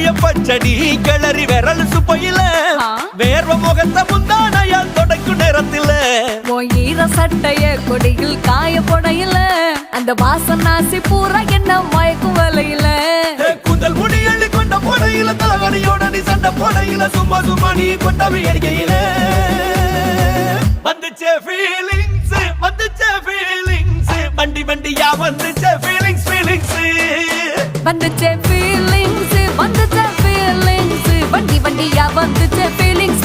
வெங்காய பச்சடி கிளறி விரல் சுப்பையில வேர்வ முகத்த முந்தானையால் தொடக்கும் நேரத்தில ஈர சட்டைய கொடியில் காய பொடையில அந்த வாசனாசி பூரா என்ன மயக்கும் வலையில கூந்தல் முடி அள்ளி கொண்ட போடையில தலகடியோட நீ சண்டை போடையில சும்மா சும்மா நீ கொண்டவை எரிக்கையில வந்துச்சே ஃபீலிங்ஸ் வந்துச்சே ஃபீலிங்ஸ் வண்டி வண்டியா வந்துச்சே ஃபீலிங்ஸ் ஃபீலிங்ஸ் வந்துச்சே ஃபீலிங்ஸ் வந்துச்சே ஃபீலிங்ஸ் வண்டி வண்டியா வந்துச்சே ஃபீலிங்ஸ்